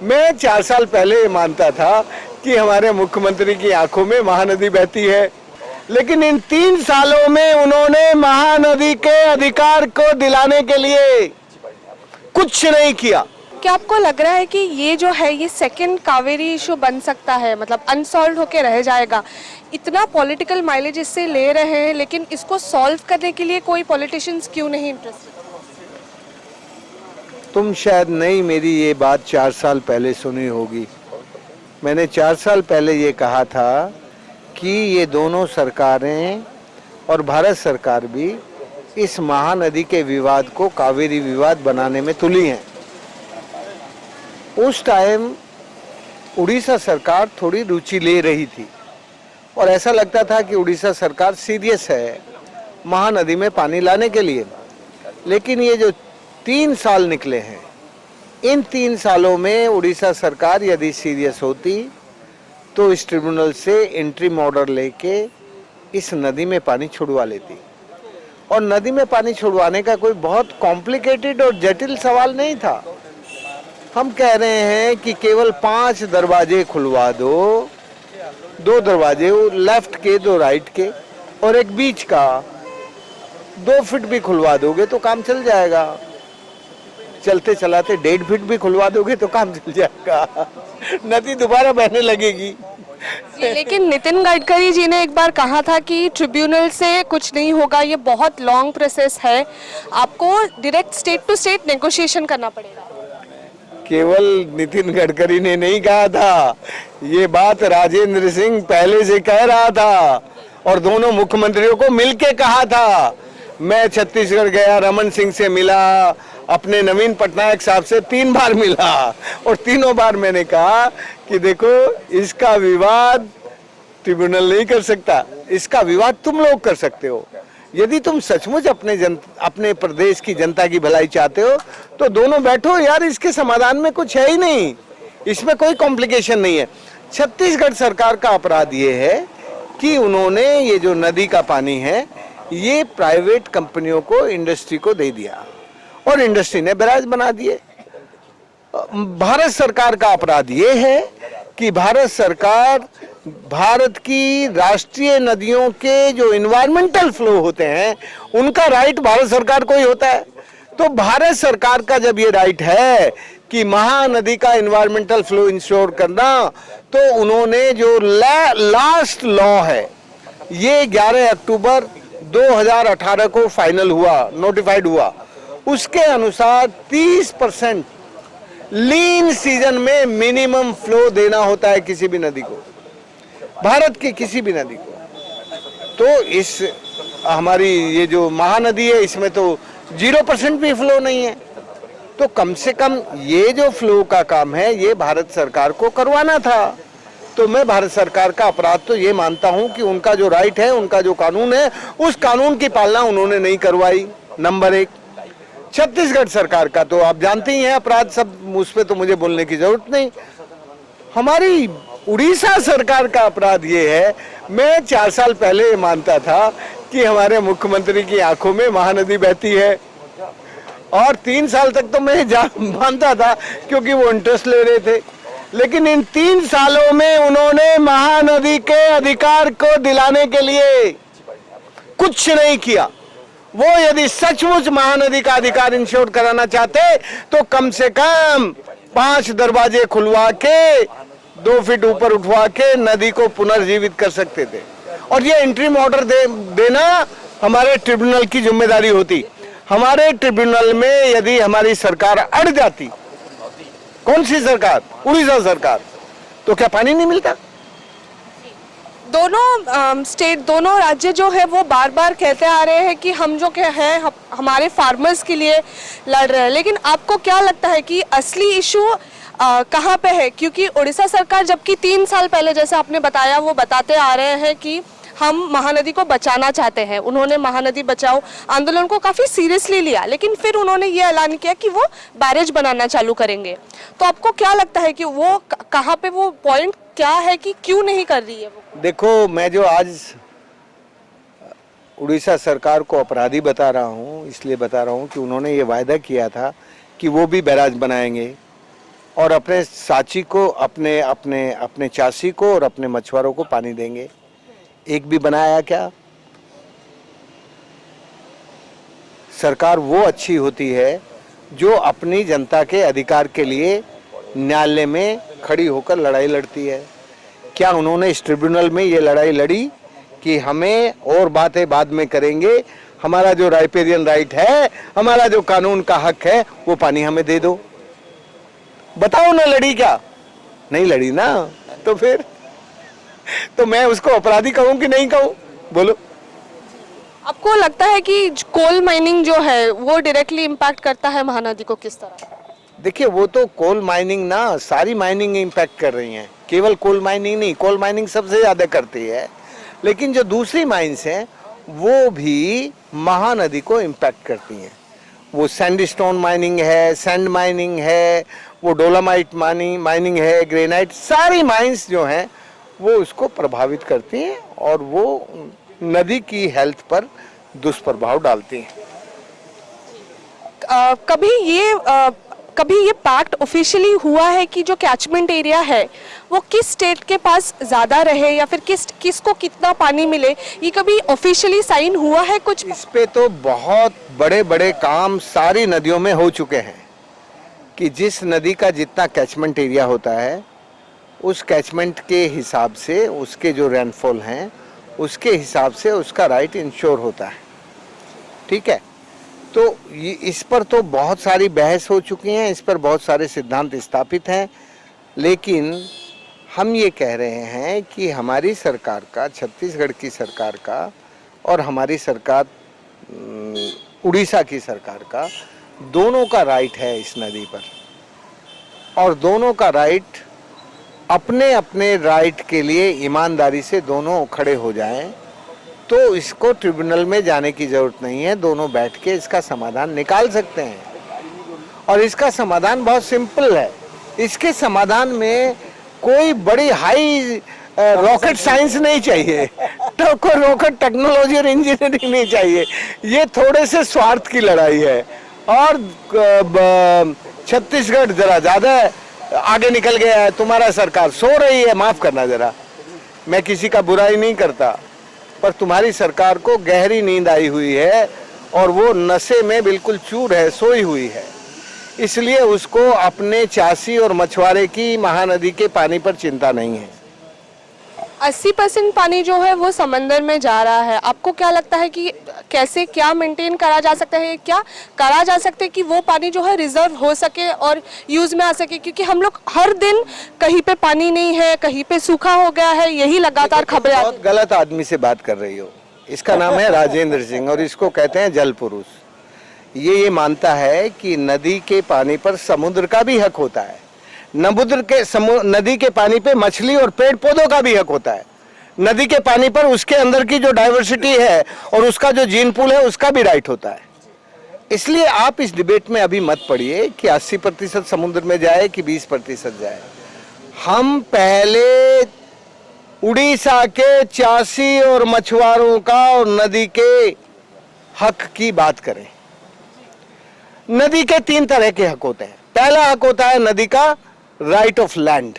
मैं 4 साल पहले ये मानता था कि हमारे मुख्यमंत्री की आंखों में महानदी बहती है, लेकिन इन 3 सालों में उन्होंने महानदी के अधिकार को दिलाने के लिए कुछ नहीं किया। क्या आपको लग रहा है कि ये जो है ये सेकंड कावेरी इशू बन सकता है, मतलब अनसॉल्व होके रह जाएगा? इतना पॉलिटिकल माइलेज इससे ले रहे हैं, लेकिन इसको सॉल्व करने के लिए कोई पॉलिटिशियंस क्यों नहीं इंटरेस्टेड? तुम शायद नहीं मेरी ये बात 4 साल पहले सुनी होगी। मैंने 4 साल पहले ये कहा था कि ये दोनों सरकारें और भारत सरकार भी इस महानदी के विवाद को कावेरी विवाद बनाने में तुली हैं। उस टाइम उड़ीसा सरकार थोड़ी रुचि ले रही थी और ऐसा लगता था कि उड़ीसा सरकार सीरियस है महानदी में पानी लाने के लिए। लेकिन ये जो 3 साल निकले हैं, इन 3 सालों में उड़ीसा सरकार यदि सीरियस होती तो इस ट्रिब्यूनल से इंट्रीम ऑर्डर लेके इस नदी में पानी छुड़वा लेती। और नदी में पानी छुड़वाने का कोई बहुत कॉम्प्लिकेटेड और जटिल सवाल नहीं था। हम कह रहे हैं कि केवल 5 दरवाजे खुलवा दो, 2 दरवाजे लेफ्ट के, 2 राइट के और एक बीच का, 2 फीट भी खुलवा दोगे तो काम चल जाएगा। चलते चलाते 1.5 फीट भी खुलवा दोगे तो काम चल जाएगा, नदी दोबारा बहने लगेगी। लेकिन नितिन गडकरी जी ने एक बार कहा था कि ट्रिब्यूनल से कुछ नहीं होगा, ये बहुत लॉन्ग प्रोसेस है, आपको direct state to state negotiation करना पड़ेगा। केवल नितिन गडकरी ने नहीं कहा था, ये बात राजेंद्र सिंह पहले से कह रहा था और दोनों मुख्यमंत्रियों को मिलके कहा था। मैं छत्तीसगढ़ गया, रमन सिंह से मिला, अपने नवीन पटनायक साहब से 3 बार मिला और तीनों बार मैंने कहा कि देखो इसका विवाद ट्रिब्यूनल नहीं कर सकता, इसका विवाद तुम लोग कर सकते हो। यदि तुम सचमुच अपने प्रदेश की जनता की भलाई चाहते हो तो दोनों बैठो यार, इसके समाधान में कुछ है ही नहीं, इसमें कोई कॉम्प्लिकेशन नहीं है। छत्तीसगढ़ सरकार का अपराध ये है कि उन्होंने ये जो नदी का पानी है ये प्राइवेट कंपनियों को, इंडस्ट्री को दे दिया और इंडस्ट्री ने बैराज बना दिए। भारत सरकार का अपराध ये है कि भारत सरकार भारत की राष्ट्रीय नदियों के जो इन्वायरमेंटल फ्लो होते हैं उनका राइट भारत सरकार को ही होता है। तो भारत सरकार का जब ये राइट है कि महानदी का इन्वायरमेंटल फ्लो इंश्योर करना, तो उन्होंने जो लास्ट लॉ है ये 11 अक्टूबर 2018 को फाइनल हुआ, नोटिफाइड हुआ, उसके अनुसार 30% लीन सीजन में मिनिमम फ्लो देना होता है किसी भी नदी को, भारत की किसी भी नदी को। तो इस हमारी ये जो महानदी है इसमें तो 0% भी फ्लो नहीं है। तो कम से कम ये जो फ्लो का काम है ये भारत सरकार को करवाना था। तो मैं भारत सरकार का अपराध तो ये मानता हूं कि उनका जो राइट है, उनका जो कानून है, उस कानून की पालना उन्होंने नहीं करवाई, नंबर 1। छत्तीसगढ़ सरकार का तो आप जानते ही हैं अपराध, सब उस पर तो मुझे बोलने की जरूरत नहीं। हमारी उड़ीसा सरकार का अपराध ये है, मैं 4 साल पहले मानता था कि हमारे मुख्यमंत्री की आंखों में महानदी बहती है और 3 साल तक तो मैं मानता था क्योंकि वो इंटरेस्ट ले रहे थे। लेकिन इन 3 सालों में उन्होंने महानदी के अधिकार को दिलाने के लिए कुछ नहीं किया। वो यदि सचमुच महानदी का अधिकार इंश्योर कराना चाहते तो कम से कम 5 दरवाजे खुलवा के 2 फीट ऊपर उठवा के नदी को पुनर्जीवित कर सकते थे और ये इंट्रीम ऑर्डर देना हमारे ट्रिब्यूनल की जिम्मेदारी होती। हमारे ट्रिब्यूनल में यदि हमारी सरकार अड़ जाती, कौन सी सरकार, उड़ीसा सरकार, तो क्या पानी नहीं मिलता? दोनों स्टेट, दोनों राज्य जो है वो बार बार कहते आ रहे हैं कि हम जो है हमारे फार्मर्स के लिए लड़ रहे हैं, लेकिन आपको क्या लगता है कि असली इशू कहाँ पे है? क्योंकि उड़ीसा सरकार जबकि 3 साल पहले जैसे आपने बताया वो बताते आ रहे हैं कि हम महानदी को बचाना चाहते हैं, उन्होंने महानदी बचाओ आंदोलन को काफ़ी सीरियसली लिया, लेकिन फिर उन्होंने ये ऐलान किया कि वो बैरेज बनाना चालू करेंगे। तो आपको क्या लगता है कि वो कहाँ पे, वो पॉइंट क्या है कि क्यों नहीं कर रही है वो? देखो, मैं जो आज उड़ीसा सरकार को अपराधी बता रहा हूँ, इसलिए बता रहा हूँ कि उन्होंने ये वायदा किया था कि वो भी बैराज बनाएंगे और अपने साची को, अपने अपने अपने चासी को और अपने मछुआरों को पानी देंगे। एक भी बनाया क्या? सरकार वो अच्छी होती है जो अपनी जनता के अधिकार के लिए न्यायालय में खड़ी होकर लड़ाई लड़ती है। क्या उन्होंने इस ट्रिब्यूनल में ये लड़ाई लड़ी कि हमें और बातें बाद में करेंगे, हमारा जो राइपेरियन राइट है, हमारा जो कानून का हक है, वो पानी हमें दे दो? बताओ ना, लड़ी क्या? नहीं लड़ी ना। तो फिर तो मैं उसको अपराधी कहूं कि नहीं कहूं? बोलो। आपको लगता है कि कोल माइनिंग जो है वो डायरेक्टली इम्पैक्ट करता है महानदी को किस तरह? देखिए, वो तो कोल माइनिंग ना, सारी माइनिंग इम्पैक्ट कर रही हैं, केवल कोल माइनिंग नहीं। कोल माइनिंग सबसे ज़्यादा करती है, लेकिन जो दूसरी माइंस हैं वो भी महानदी को इम्पैक्ट करती हैं। वो सैंडस्टोन माइनिंग है, सैंड माइनिंग है, वो डोलामाइट माइनिंग है, ग्रेनाइट, सारी माइंस जो हैं वो उसको प्रभावित करती हैं और वो नदी की हेल्थ पर दुष्प्रभाव डालती हैं। कभी ये पैक्ट ऑफिशियली हुआ है कि जो कैचमेंट एरिया है वो किस स्टेट के पास ज़्यादा रहे या फिर किसको कितना पानी मिले, ये कभी ऑफिशियली साइन हुआ है कुछ? इस पे तो बहुत बड़े बड़े काम सारी नदियों में हो चुके हैं कि जिस नदी का जितना कैचमेंट एरिया होता है उस कैचमेंट के हिसाब से उसके जो रेनफॉल हैं उसके हिसाब से उसका राइट इंश्योर होता है। ठीक है, तो ये इस पर तो बहुत सारी बहस हो चुकी हैं, इस पर बहुत सारे सिद्धांत स्थापित हैं, लेकिन हम ये कह रहे हैं कि हमारी सरकार का, छत्तीसगढ़ की सरकार का और हमारी सरकार उड़ीसा की सरकार का, दोनों का राइट है इस नदी पर, और दोनों का राइट अपने अपने राइट के लिए ईमानदारी से दोनों खड़े हो जाएं, तो इसको ट्रिब्यूनल में जाने की ज़रूरत नहीं है। दोनों बैठ के इसका समाधान निकाल सकते हैं और इसका समाधान बहुत सिंपल है। इसके समाधान में कोई बड़ी हाई रॉकेट साइंस नहीं चाहिए, तो कोई रॉकेट टेक्नोलॉजी और इंजीनियरिंग नहीं चाहिए। ये थोड़े से स्वार्थ की लड़ाई है और छत्तीसगढ़ जरा ज़्यादा आगे निकल गया है, तुम्हारा सरकार सो रही है। माफ़ करना ज़रा, मैं किसी का बुराई नहीं करता, पर तुम्हारी सरकार को गहरी नींद आई हुई है और वो नशे में बिल्कुल चूर है, सोई हुई है, इसलिए उसको अपने चासी और मछुआरे की महानदी के पानी पर चिंता नहीं है। 80% पानी जो है वो समंदर में जा रहा है। आपको क्या लगता है कि कैसे, क्या मेंटेन करा जा सकता है, क्या करा जा सकता है कि वो पानी जो है रिजर्व हो सके और यूज में आ सके? क्योंकि हम लोग हर दिन कहीं पे पानी नहीं है, कहीं पे सूखा हो गया है, यही लगातार खबरें आती हैं। बहुत गलत आदमी से बात कर रही हो। इसका नाम है राजेंद्र सिंह और इसको कहते हैं जल पुरुष। ये मानता है कि नदी के पानी पर समुद्र का भी हक होता है, नदी के पानी पे मछली और पेड़ पौधों का भी हक होता है, नदी के पानी पर उसके अंदर की जो डाइवर्सिटी है और उसका जो जीन पूल है उसका भी राइट होता है। इसलिए आप इस डिबेट में अभी मत पड़िए कि 80% समुद्र में जाए कि 20% जाए। हम पहले उड़ीसा के चासी और मछुआरों का और नदी के हक की बात करें। नदी के 3 तरह के हक होते हैं। पहला हक होता है नदी का राइट ऑफ लैंड।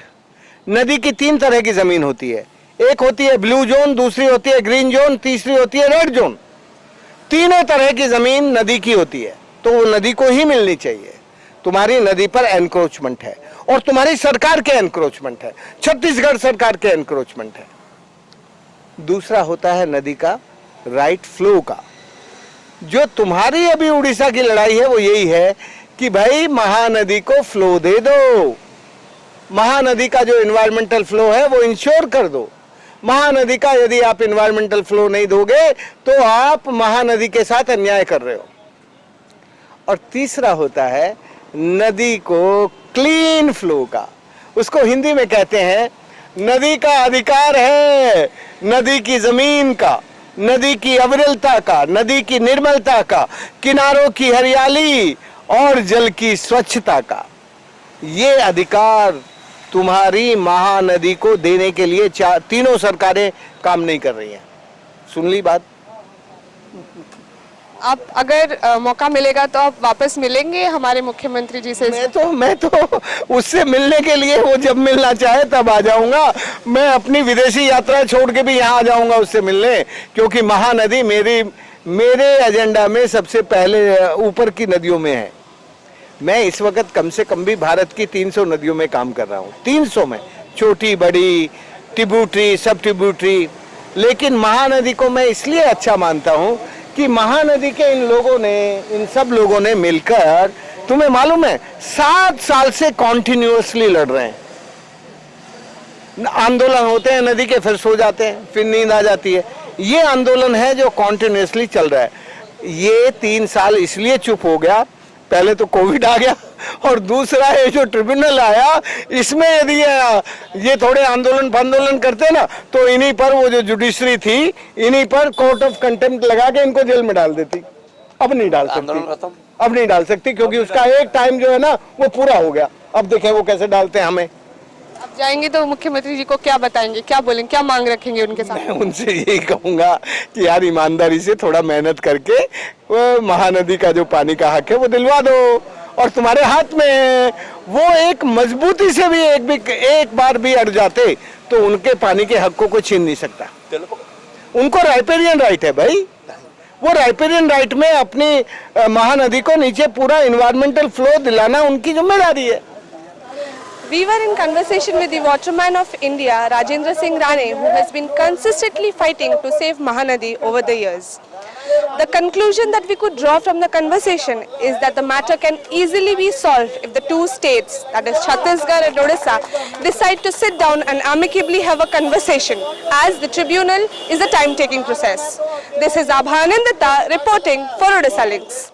नदी की 3 तरह की जमीन होती है, एक होती है ब्लू जोन, दूसरी होती है ग्रीन जोन, तीसरी होती है रेड जोन। तीनों तरह की जमीन नदी की होती है, तो वो नदी को ही मिलनी चाहिए। तुम्हारी नदी पर एनक्रोचमेंट है और तुम्हारी सरकार के एनक्रोचमेंट है, छत्तीसगढ़ सरकार के एनक्रोचमेंट है। दूसरा होता है नदी का राइट फ्लो का। जो तुम्हारी अभी उड़ीसा की लड़ाई है वो यही है कि भाई महानदी को फ्लो दे दो, महानदी का जो एनवायरमेंटल फ्लो है वो इंश्योर कर दो। महानदी का यदि आप एनवायरमेंटल फ्लो नहीं दोगे तो आप महानदी के साथ अन्याय कर रहे हो। और तीसरा होता है नदी को क्लीन फ्लो का। उसको हिंदी में कहते हैं नदी का अधिकार है, नदी की जमीन का, नदी की अविरलता का, नदी की निर्मलता का, किनारों की हरियाली और जल की स्वच्छता का। ये अधिकार तुम्हारी महानदी को देने के लिए तीनों सरकारें काम नहीं कर रही हैं। सुन ली बात? आप अगर मौका मिलेगा तो आप वापस मिलेंगे हमारे मुख्यमंत्री जी से? मैं तो उससे मिलने के लिए वो जब मिलना चाहे तब आ जाऊंगा। मैं अपनी विदेशी यात्रा छोड़ के भी यहाँ आ जाऊंगा उससे मिलने, क्योंकि महानदी मेरे एजेंडा में सबसे पहले ऊपर की नदियों में है। मैं इस वक्त कम से कम भी भारत की 300 नदियों में काम कर रहा हूँ, 300 में, छोटी बड़ी ट्रिब्यूटरी सब ट्रिब्यूटरी। लेकिन महानदी को मैं इसलिए अच्छा मानता हूँ कि महानदी के इन सब लोगों ने मिलकर, तुम्हें मालूम है 7 साल से कॉन्टिन्यूअसली लड़ रहे हैं। आंदोलन होते हैं नदी के, फिर सो जाते हैं, फिर नींद आ जाती है। ये आंदोलन है जो कॉन्टिन्यूअसली चल रहा है। ये 3 साल इसलिए चुप हो गया, पहले तो कोविड आ गया, और दूसरा ये जो ट्रिब्यूनल आया, इसमें यदि ये थोड़े आंदोलन करते ना, तो इन्हीं पर वो जो जुडिशरी थी, इन्हीं पर कोर्ट ऑफ कंटेम्प्ट लगा के इनको जेल में डाल देती। अब नहीं डाल सकती, अब नहीं डाल सकती, क्योंकि उसका एक टाइम जो है ना वो पूरा हो गया। अब देखें वो कैसे डालते हैं हमें। अब जाएंगे तो मुख्यमंत्री जी को क्या बताएंगे, क्या बोलेंगे, क्या मांग रखेंगे उनके साथ? मैं उनसे यही कहूंगा कि यार ईमानदारी से थोड़ा मेहनत करके वो महानदी का जो पानी का हक है वो दिलवा दो, और तुम्हारे हाथ में है। वो एक मजबूती से भी एक बार भी अड़ जाते तो उनके पानी के हक को कोई छीन नहीं सकता। उनको राइपेरियन राइट है भाई, वो राइपेरियन राइट में अपनी महानदी को नीचे पूरा इन्वायरमेंटल फ्लो दिलाना उनकी जिम्मेदारी है। We were in conversation with the waterman of India, Rajendra Singh Rane, who has been consistently fighting to save Mahanadi over the years. The conclusion that we could draw from the conversation is that the matter can easily be solved if the two states, that is Chhattisgarh and Odisha, decide to sit down and amicably have a conversation, as the tribunal is a time-taking process. This is Abha Anandita reporting for Odisha Links.